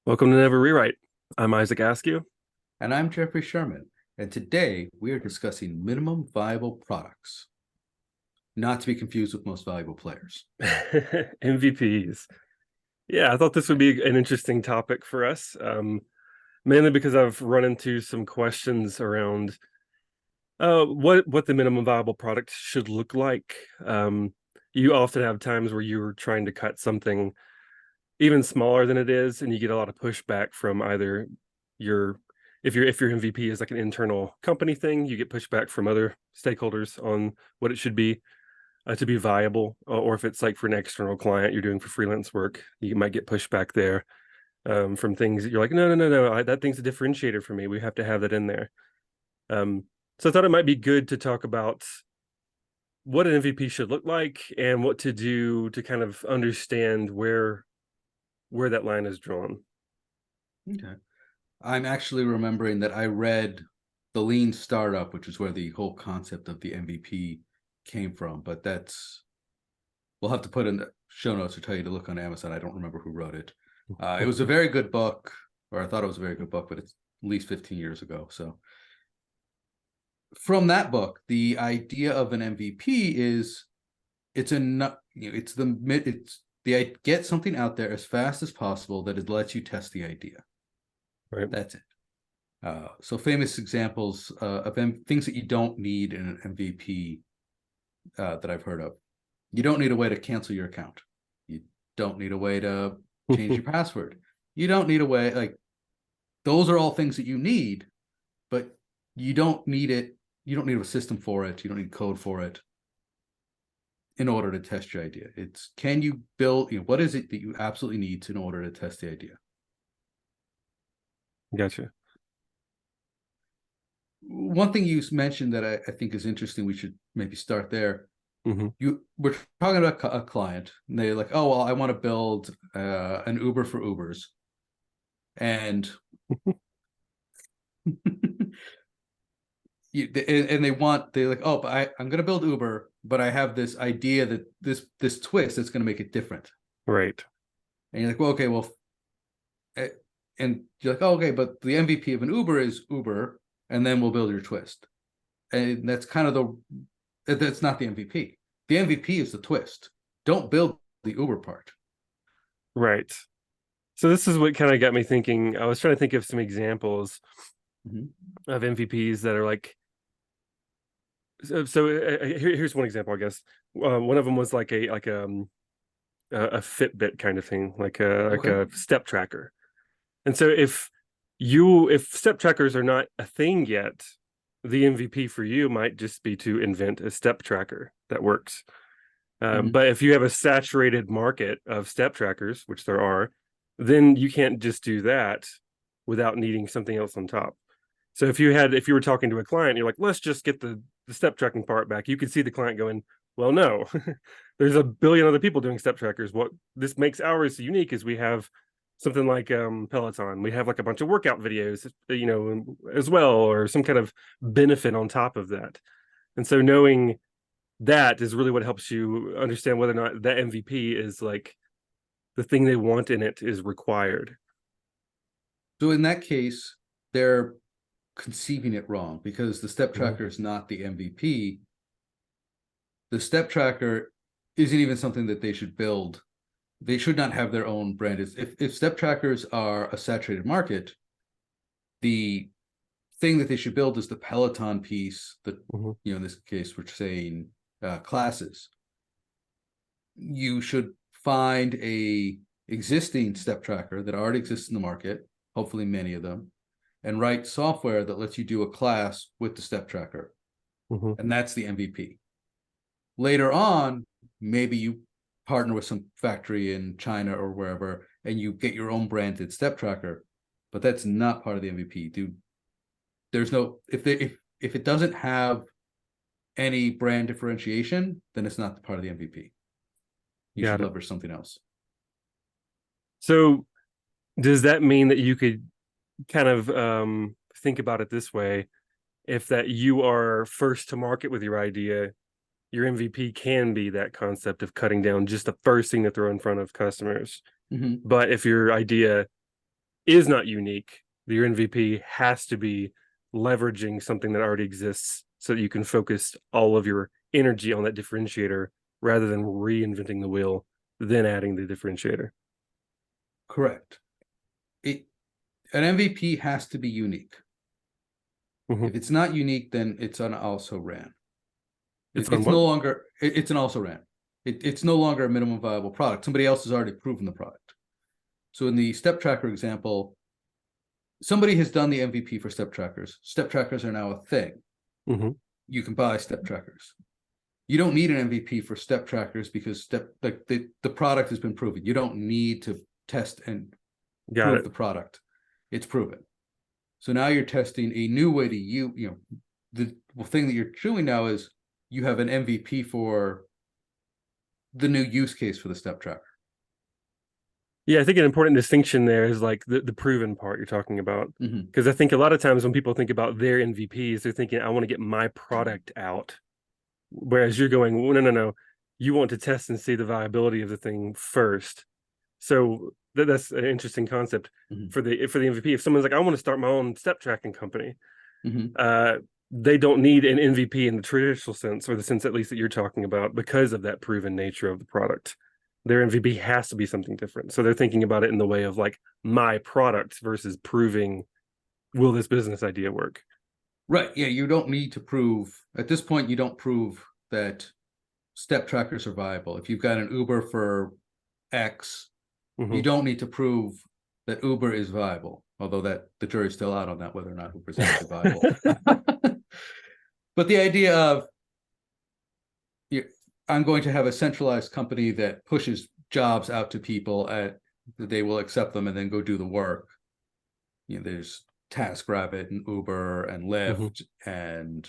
Welcome to Never Rewrite. I'm Isaac Askew. And I'm Jeffrey Sherman. And today we are discussing minimum viable products, not to be confused with most valuable players. MVPs. Yeah, I thought this would be an interesting topic for us, mainly because I've run into some questions around what the minimum viable product should look like. You often have times where you're trying to cut something even smaller than it is, and you get a lot of pushback from either your if your MVP is like an internal company thing, you get pushback from other stakeholders on what it should be to be viable, or if it's like for an external client you're doing for freelance work, you might get pushback there from things that you're like, no, no, no, no, that thing's a differentiator for me. We have to have that in there. So I thought it might be good to talk about what an MVP should look like and what to do to kind of understand where that line is drawn. Okay. I'm actually remembering that I read The Lean Startup, which is where the whole concept of the MVP came from. But we'll have to put in the show notes or tell you to look on Amazon. I don't remember who wrote it. It was a very good book, or I thought it was a very good book, but it's at least 15 years ago. So from that book, the idea of an MVP is it's get something out there as fast as possible that it lets you test the idea. Right. That's it. So famous examples of things that you don't need in an MVP that I've heard of. You don't need a way to cancel your account. You don't need a way to change your password. You don't need a way, like, those are all things that you need, but you don't need it. You don't need a system for it. You don't need code for it in order to test your idea. It's, can you build, what is it that you absolutely need in order to test the idea? Gotcha. One thing you mentioned that I think is interesting, we should maybe start there. We're talking about a client, and they're like, oh, well, I want to build an Uber for Ubers. And they're like, oh, but I'm going to build Uber, but I have this idea that this twist that's going to make it different. Right. And you're like, well, okay, well, and you're like, oh, okay, but the MVP of an Uber is Uber, and then we'll build your twist. And that's kind of that's not the MVP. The MVP is the twist. Don't build the Uber part. Right. So this is what kind of got me thinking. I was trying to think of some examples of MVPs that are like. Here's one example, I guess. One of them was like a Fitbit kind of thing, like a step tracker. And so if step trackers are not a thing yet, the MVP for you might just be to invent a step tracker that works. But if you have a saturated market of step trackers, which there are, then you can't just do that without needing something else on top. So if you were talking to a client, you're like, let's just get the step tracking part back. You could see the client going, well, no, there's a billion other people doing step trackers. What this makes ours unique is we have something like Peloton. We have like a bunch of workout videos, as well, or some kind of benefit on top of that. And so knowing that is really what helps you understand whether or not that MVP is like the thing they want in it is required. So in that case, they're conceiving it wrong, because the step tracker is not the MVP. The step tracker isn't even something that they should build. They should not have their own brand. If step trackers are a saturated market, the thing that they should build is the Peloton piece that, in this case, we're saying classes. You should find a existing step tracker that already exists in the market, hopefully many of them, and write software that lets you do a class with the step tracker. And that's the MVP. Later on, maybe you partner with some factory in China or wherever, and you get your own branded step tracker, but that's not part of the MVP. Dude, there's no, if it doesn't have any brand differentiation, then it's not part of the MVP. You should leverage something else. So does that mean that you could kind of think about it this way? If that you are first to market with your idea, your MVP can be that concept of cutting down just the first thing to throw in front of customers. But if your idea is not unique, your MVP has to be leveraging something that already exists so that you can focus all of your energy on that differentiator rather than reinventing the wheel, then adding the differentiator. Correct. An MVP has to be unique. Mm-hmm. If it's not unique, then it's an also ran. It's on It's what? no longer, it's an also ran. It's no longer a minimum viable product. Somebody else has already proven the product. So in the step tracker example, somebody has done the MVP for step trackers. Step trackers are now a thing. Mm-hmm. You can buy step trackers. You don't need an MVP for step trackers because the product has been proven. You don't need to test and Got prove it. the product. It's proven. So now you're testing a new way to the thing that you're doing now is you have an MVP for the new use case for the step tracker. Yeah, I think an important distinction there is like the proven part you're talking about. Mm-hmm. Because I think a lot of times when people think about their MVPs, they're thinking, I want to get my product out. Whereas you're going, well, no, no, no. You want to test and see the viability of the thing first. So that's an interesting concept Mm-hmm. for the MVP. If someone's like, I want to start my own step tracking company, Mm-hmm. they don't need an MVP in the traditional sense, or the sense at least that you're talking about, because of that proven nature of the product. Their MVP has to be something different. So they're thinking about it in the way of like my product versus proving, will this business idea work? Right. Yeah. You don't need to prove at this point, you don't prove that step trackers are viable. If you've got an Uber for X, Mm-hmm. you don't need to prove that Uber is viable, although that the jury's still out on that, whether or not Uber is actually viable. But the idea of I'm going to have a centralized company that pushes jobs out to people at they will accept them and then go do the work. There's TaskRabbit and Uber and Lyft and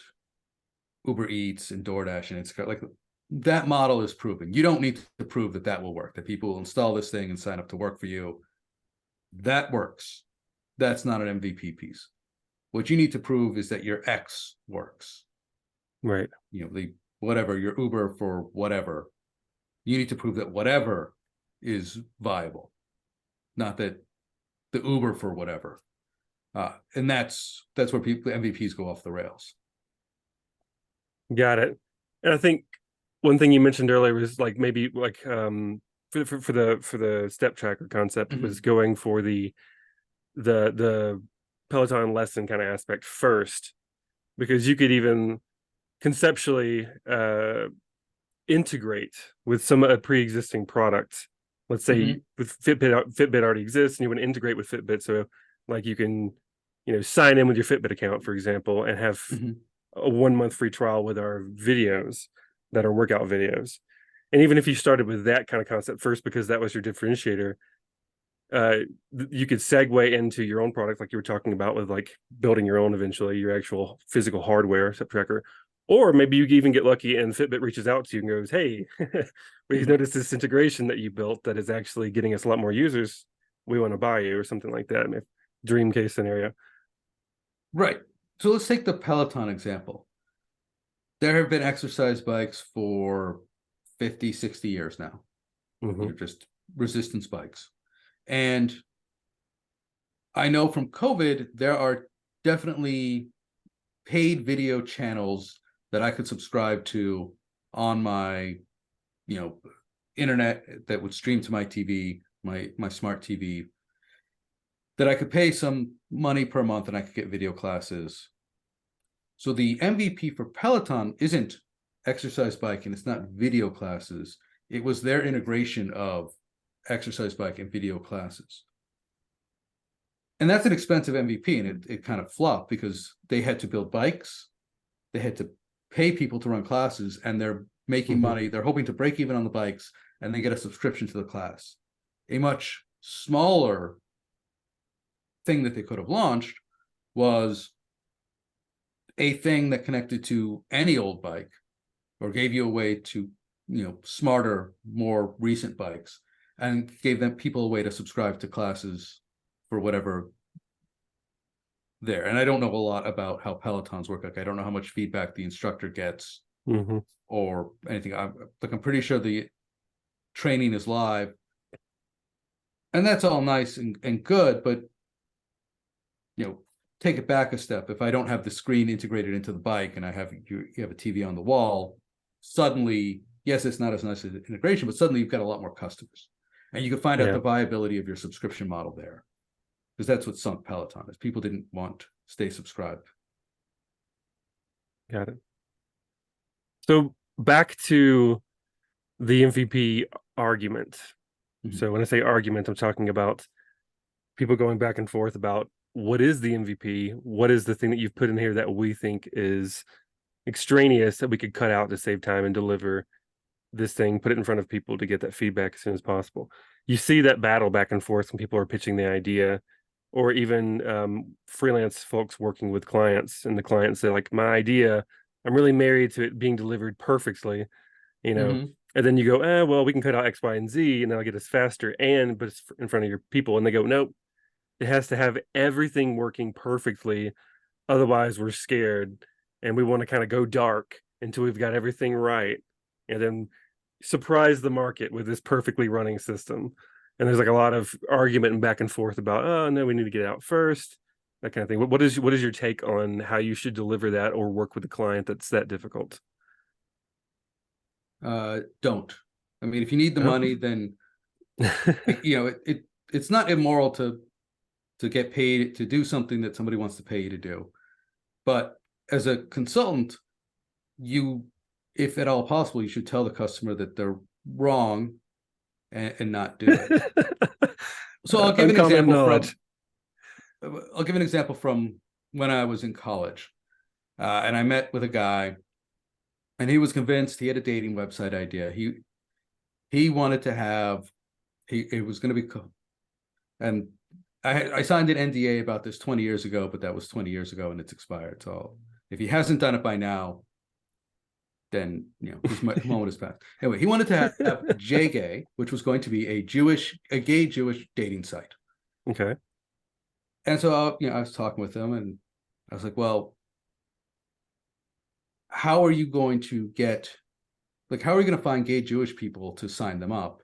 Uber Eats and DoorDash and Instacart. Like that model is proven. You don't need to prove that that will work, that people will install this thing and sign up to work for you. That works. That's not an MVP piece. What you need to prove is that your X works. Right. The whatever, your Uber for whatever. You need to prove that whatever is viable, not that the Uber for whatever. And that's where MVPs go off the rails. Got it. And I think one thing you mentioned earlier was like maybe like for the step tracker concept was going for the Peloton lesson kind of aspect first, because you could even conceptually integrate with some pre-existing product. Let's say with Fitbit already exists, and you want to integrate with Fitbit, so like you can sign in with your Fitbit account, for example, and have a 1 month free trial with our videos that are workout videos. And even if you started with that kind of concept first because that was your differentiator, you could segue into your own product, like you were talking about, with like building your own eventually, your actual physical hardware step tracker. Or maybe you even get lucky and Fitbit reaches out to you and goes, hey, we've noticed this integration that you built that is actually getting us a lot more users. We want to buy you, or something like that. Dream case scenario. Right. So let's take the Peloton example. There have been exercise bikes for 50, 60 years now. They're just resistance bikes. And I know from COVID, there are definitely paid video channels that I could subscribe to on my, internet that would stream to my TV, my smart TV, that I could pay some money per month and I could get video classes. So the MVP for Peloton isn't exercise bike and it's not video classes. It was their integration of exercise bike and video classes. And that's an expensive MVP, and it kind of flopped because they had to build bikes, they had to pay people to run classes, and they're making money. They're hoping to break even on the bikes and then get a subscription to the class. A much smaller thing that they could have launched was a thing that connected to any old bike or gave you a way to, smarter, more recent bikes, and gave them people a way to subscribe to classes for whatever there. And I don't know a lot about how Pelotons work. Like I don't know how much feedback the instructor gets or anything. I'm pretty sure the training is live. And that's all nice and good, but take it back a step. If I don't have the screen integrated into the bike and you have a TV on the wall, suddenly, yes, it's not as nice as integration, but suddenly you've got a lot more customers. And you can find out Yeah. the viability of your subscription model there. Because that's what sunk Peloton is. People didn't want to stay subscribed. Got it. So back to the MVP argument. Mhm. So when I say argument, I'm talking about people going back and forth about what is the MVP? What is the thing that you've put in here that we think is extraneous that we could cut out to save time and deliver this thing, put it in front of people to get that feedback as soon as possible. You see that battle back and forth when people are pitching the idea, or even freelance folks working with clients, and the clients say, like, my idea, I'm really married to it being delivered perfectly, you know. Mhm. And then you go, well, we can cut out X, Y, and Z, and that'll get us faster, but it's in front of your people. And they go, nope, it has to have everything working perfectly. Otherwise, we're scared, and we want to kind of go dark until we've got everything right, and then surprise the market with this perfectly running system. And there's like a lot of argument and back and forth about, oh no, we need to get it out first, that kind of thing. What is your take on how you should deliver that or work with a client that's that difficult? Don't. I mean, if you need the Oh. money, then it's not immoral to get paid to do something that somebody wants to pay you to do. But as a consultant, if at all possible, you should tell the customer that they're wrong and not do it. So I'll give an Uncommon example knowledge. from when I was in college, and I met with a guy, and he was convinced he had a dating website idea. He wanted to have it was going to be, and I signed an NDA about this 20 years ago, but that was 20 years ago and it's expired. So if he hasn't done it by now, then his moment has passed. Anyway, he wanted to have JGay, which was going to be a gay Jewish dating site. Okay. And so I was talking with him, and I was like, well, how are you going to find gay Jewish people to sign them up?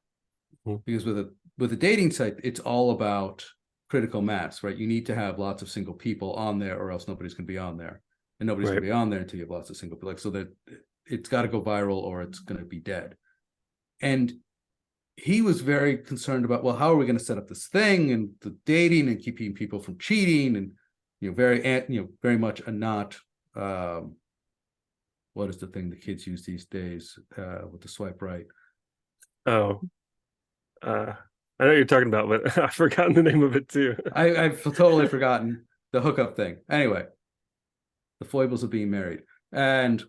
Mhm. Because with a dating site, it's all about critical mass, right? You need to have lots of single people on there, or else nobody's going to be on there, and nobody's going to be on there until you have lots of single people. So that it's got to go viral, or it's going to be dead. And he was very concerned about, well, how are we going to set up this thing and the dating and keeping people from cheating, and very much a not what is the thing the kids use these days with the swipe right? Oh, I know what you're talking about, but I've forgotten the name of it too. I've totally forgotten the hookup thing. Anyway, the foibles of being married. And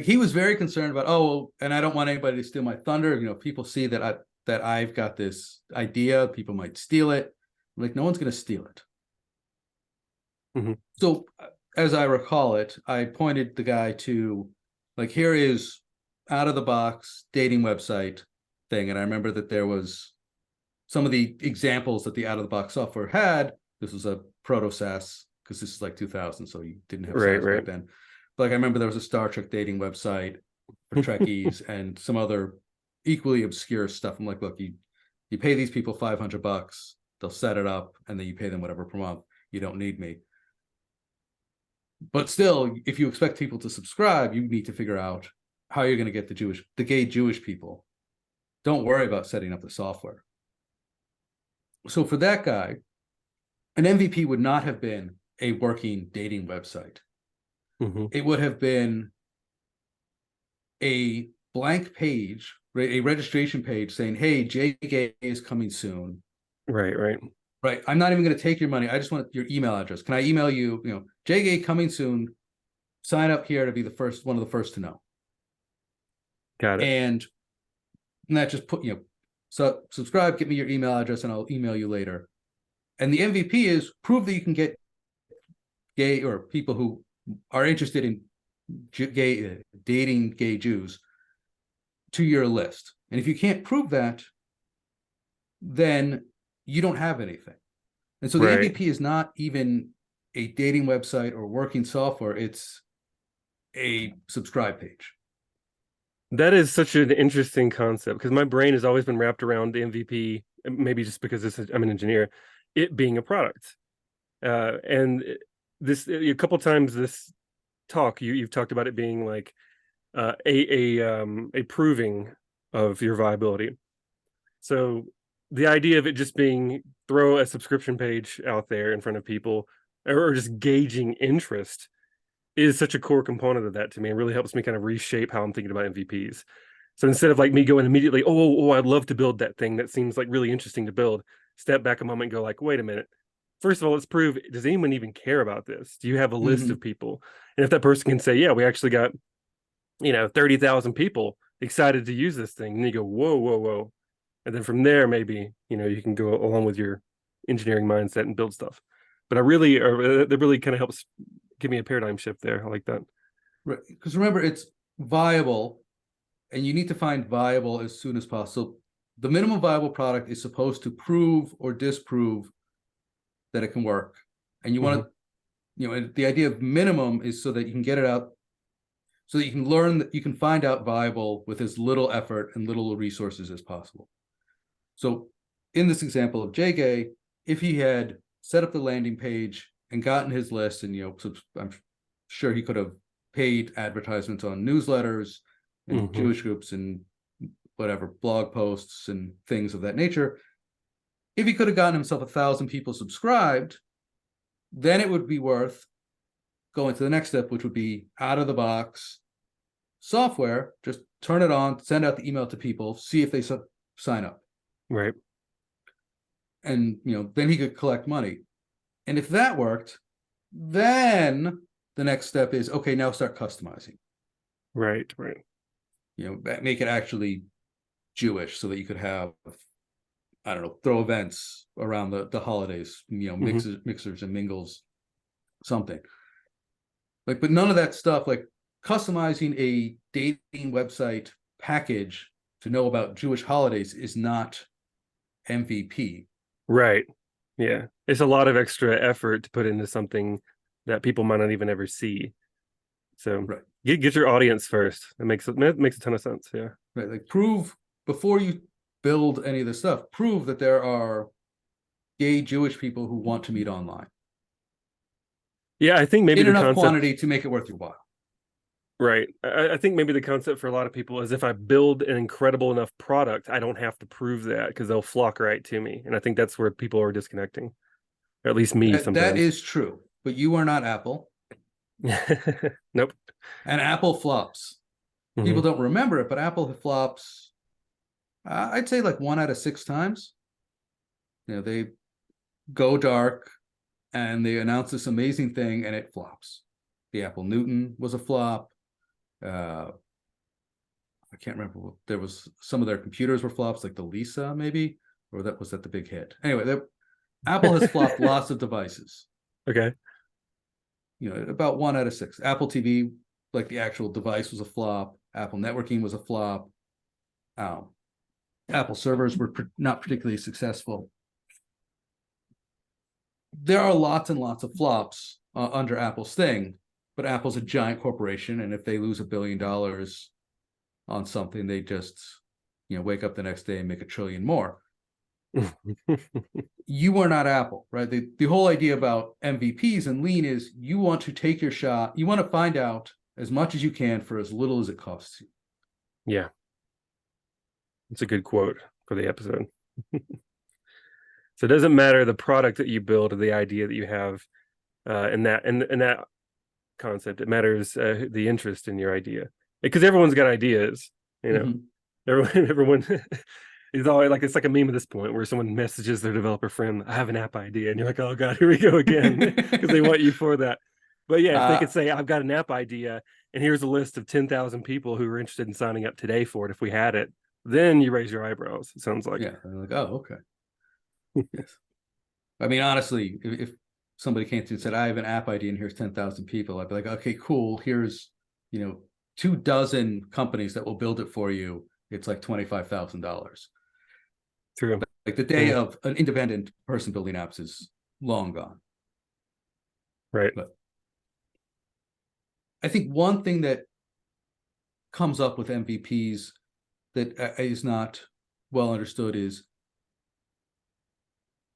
he was very concerned about, and I don't want anybody to steal my thunder. People see that I've got this idea, people might steal it. I'm like, no one's going to steal it. Mhm. So as I recall it, I pointed the guy to, like, here is out of the box dating website thing. And I remember that there was some of the examples that the out of the box software had. This was a proto SaaS, because this is like 2000, so you didn't have SaaS back then. But like, I remember there was a Star Trek dating website for Trekkies and some other equally obscure stuff. I'm like, look, you pay these people $500, they'll set it up, and then you pay them whatever per month. You don't need me. But still, if you expect people to subscribe, you need to figure out how you're going to get the gay Jewish people. Don't worry about setting up the software. So for that guy, an MVP would not have been a working dating website. Mm-hmm. It would have been a blank page, a registration page saying, hey, JGay is coming soon. Right. I'm not even going to take your money. I just want your email address. Can I email you, JGay coming soon. Sign up here to be one of the first to know. Got it. And not just put, so subscribe, get me your email address, and I'll email you later. And the MVP is prove that you can get gay or people who are interested in dating gay Jews to your list. And if you can't prove that, then you don't have anything. And so the MVP is not even a dating website or working software. It's a subscribe page. That is such an interesting concept because my brain has always been wrapped around the MVP, maybe just because I'm an engineer, it being a product. And this a couple times this talk you've talked about it being like a proving of your viability. So the idea of it just being throw a subscription page out there in front of people or just gauging interest is such a core component of that to me. It really helps me kind of reshape how I'm thinking about MVPs. So instead of like me going immediately, I'd love to build that thing that seems like really interesting to build, step back a moment and go like, wait a minute. First of all, let's prove, does anyone even care about this? Do you have a list Mm-hmm. of people? And if that person can say, yeah, we actually got, 30,000 people excited to use this thing, and you go, whoa, whoa, whoa. And then from there, maybe, you can go along with your engineering mindset and build stuff. But that really kind of helps give me a paradigm shift there. I like that. Right. Because remember, it's viable, and you need to find viable as soon as possible. The minimum viable product is supposed to prove or disprove that it can work. And you want Mhm. to, the idea of minimum is so that you can get it out, so that you can learn that you can find out viable with as little effort and little resources as possible. So in this example of JGay, if he had set up the landing page and gotten his list, and I'm sure he could have paid advertisements on newsletters and Mhm. Jewish groups and whatever blog posts and things of that nature. If he could have gotten himself 1,000 people subscribed, then it would be worth going to the next step, which would be out of the box software. Just turn it on, send out the email to people, see if they sign up, Right. and then he could collect money. And if that worked, then the next step is, okay, now start customizing. Right. Right. Make it actually Jewish so that you could have, I don't know, throw events around the holidays, Mhm. mixers and mingles, something like. But none of that stuff, like customizing a dating website package to know about Jewish holidays, is not MVP. Right. Yeah. It's a lot of extra effort to put into something that people might not even ever see. So Right. get your audience first. It makes a ton of sense. Yeah. Right. Like, prove before you build any of this stuff, prove that there are gay Jewish people who want to meet online Yeah. I think maybe in the enough concept, quantity to make it worth your while. right. I think maybe the concept for a lot of people is if I build an incredible enough product, I don't have to prove that because they'll flock right to me. And I think that's where people are disconnecting, or at least me That sometimes. is true, but you are not Apple, Nope. and Apple flops. People Hmm. don't remember it, but Apple flops. I'd say like 1 out of 6 times. They go dark and they announce this amazing thing and it flops. The Apple Newton was a flop. Uh, I can't remember. There was some of their computers were flops, like the Lisa, maybe, or was that the big hit? Anyway, Apple has flopped lots of devices. Okay. About 1 out of 6. Apple TV, like the actual device, was a flop. Apple networking was a flop. Um, Apple servers were not particularly successful. There are lots and lots of flops under Apple's thing, but Apple's a giant corporation, and if they lose $1 billion on something, they just wake up the next day and make $1 trillion more. You are not Apple, right? The whole idea about MVPs and lean is you want to take your shot. You want to find out as much as you can for as little as it costs you. Yeah. It's a good quote for the episode. So it doesn't matter the product that you build or the idea that you have in that concept. It matters the interest in your idea because everyone's got ideas. You know, Mm-hmm. everyone is always like it's like a meme at this point where someone messages their developer friend, "I have an app idea," and you're like, "Oh God, here we go again," because they want you for that. But yeah, if they uh, could say, "I've got an app idea," and here's a list of 10,000 people who are interested in signing up today for it, if we had it, then you raise your eyebrows. It sounds like. yeah, I'm like, oh, okay, yes. I mean, honestly, if somebody came to and said, I have an app idea and here's 10,000 people, I'd be like, okay, cool. Here's, 24 companies that will build it for you. It's like $25,000. True. Like the day Yeah. of an independent person building apps is long gone. Right. But I think one thing that comes up with MVPs that is not well understood is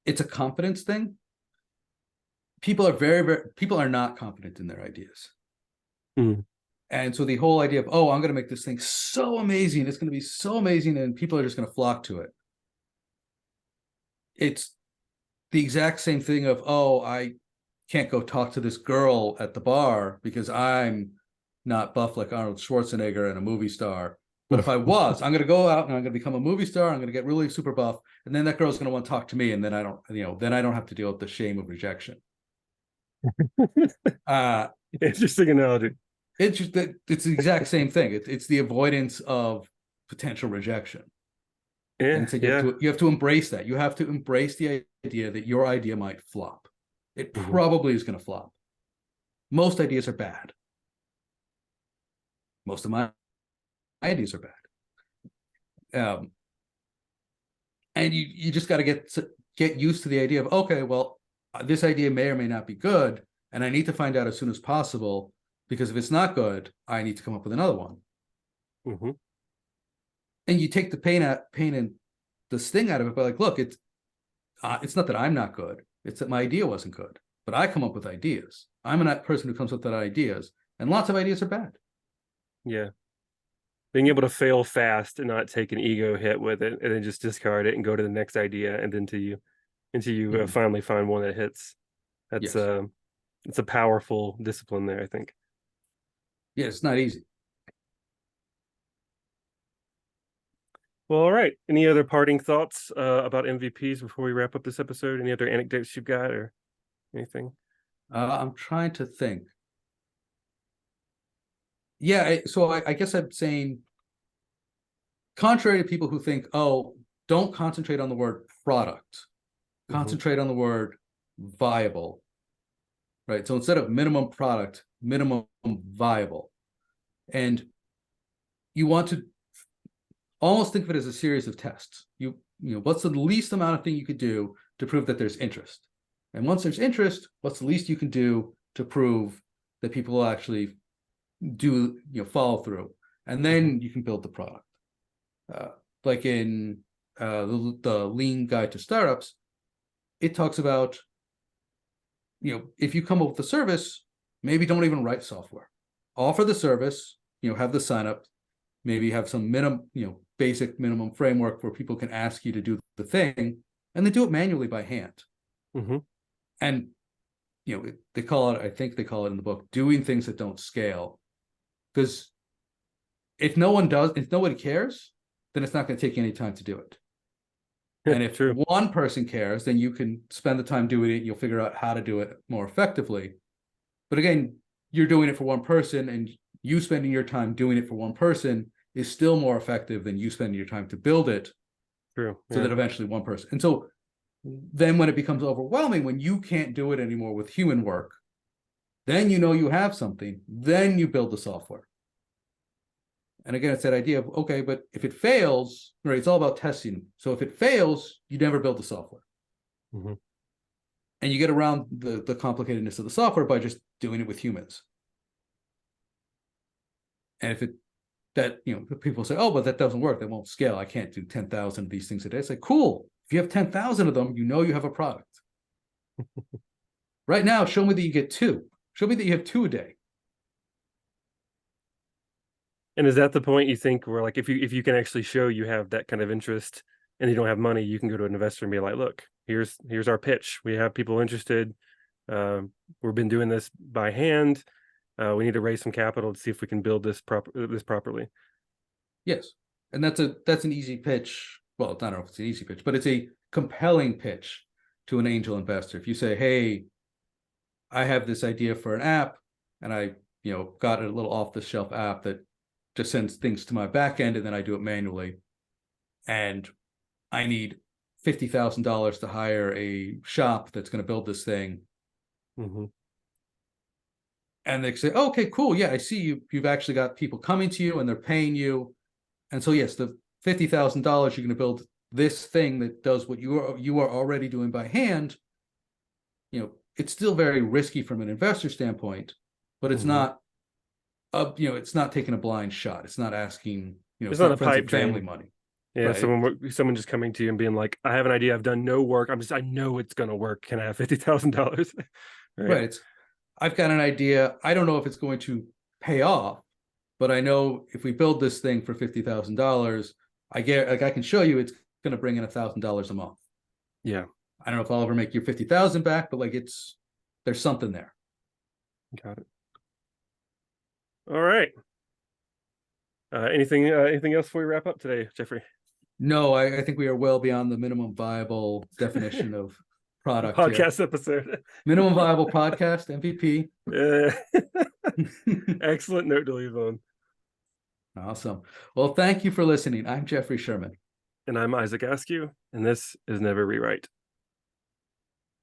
it's a confidence thing. People are not confident in their ideas. Mm. And so the whole idea of, oh, I'm going to make this thing so amazing, it's going to be so amazing, and people are just going to flock to it. It's the exact same thing of, oh, I can't go talk to this girl at the bar because I'm not buff like Arnold Schwarzenegger and a movie star. But if I was, I'm going to go out and I'm going to become a movie star. I'm going to get really super buff, and then that girl's going to want to talk to me, and then I don't have to deal with the shame of rejection. Interesting analogy. It's just that it's the exact same thing. It's the avoidance of potential rejection. And so you have to embrace that. You have to embrace the idea that your idea might flop. It probably is going to flop. Most ideas are bad. Most of my ideas are bad. And you just got to get used to the idea of, okay, well, this idea may or may not be good, and I need to find out as soon as possible, because if it's not good, I need to come up with another one. Mm-hmm. And you take the pain and the sting out of it by like, look, it's not that I'm not good, it's that my idea wasn't good, but I come up with ideas. I'm a person who comes up with ideas, and lots of ideas are bad. Yeah. Being able to fail fast and not take an ego hit with it, and then just discard it and go to the next idea, and then until you finally find one that hits. That's Yes. it's a powerful discipline there, I think. Yeah, it's not easy. Well, all right. Any other parting thoughts about MVPs before we wrap up this episode? Any other anecdotes you've got or anything? I'm trying to think. Yeah, so I guess I'm saying, contrary to people who think, oh, don't concentrate on the word product, concentrate on the word viable, right? So instead of minimum product, minimum viable. And you want to almost think of it as a series of tests. What's the least amount of thing you could do to prove that there's interest? And once there's interest, what's the least you can do to prove that people will actually do, follow through? And then you can build the product. Like in the Lean Guide to Startups, it talks about, if you come up with a service, maybe don't even write software. Offer the service, have the sign up, maybe have some basic minimum framework where people can ask you to do the thing, and then do it manually by hand. And they call it, I think they call it in the book, doing things that don't scale. Because if nobody cares, then it's not going to take you any time to do it. And if one person cares, then you can spend the time doing it. You'll figure out how to do it more effectively. But again, you're doing it for one person, and you spending your time doing it for one person is still more effective than you spending your time to build it. True. So that eventually one person. And so then when it becomes overwhelming, when you can't do it anymore with human work, then you have something, then you build the software. And again, it's that idea of, okay, but if it fails, right, it's all about testing. So if it fails, you never build the software. And you get around the complicatedness of the software by just doing it with humans. And if people say, oh, but that doesn't work, that won't scale, I can't do 10,000 of these things a day. It's like, cool. If you have 10,000 of them, you have a product. Right now, show me that you get 2. Show me that you have 2 a day. And is that the point you think where, like, if you can actually show you have that kind of interest and you don't have money, you can go to an investor and be like, look, here's our pitch. We have people interested. We've been doing this by hand. We need to raise some capital to see if we can build this properly. Yes. And that's an easy pitch. Well, I don't know if it's an easy pitch, but it's a compelling pitch to an angel investor. If you say, hey, I have this idea for an app, and I, got a little off-the-shelf app that just sends things to my back end, and then I do it manually. And I need $50,000 to hire a shop that's going to build this thing. And they say, oh, okay, cool. Yeah, I see you've actually got people coming to you and they're paying you. And so, yes, the $50,000 you're going to build this thing that does what you are already doing by hand. It's still very risky from an investor standpoint, but it's not it's not taking a blind shot. It's not asking, It's it's not not a friends pipe and family dream. money. Yeah, Right. someone just coming to you and being like, "I have an idea. I've done no work. I know it's gonna work. Can I have $50,000?" Right? Right. I've got an idea. I don't know if it's going to pay off, but I know if we build this thing for $50,000, I can show you it's going to bring in $1,000 a month. Yeah, I don't know if I'll ever make your 50,000 back, but there's something there. got it. All right. Anything else before we wrap up today, Jeffrey? No, I think we are well beyond the minimum viable definition of product here. Podcast episode. Minimum viable podcast, MVP. Excellent note to leave on. Awesome. Well, thank you for listening. I'm Jeffrey Sherman. And I'm Isaac Askew, and this is Never Rewrite.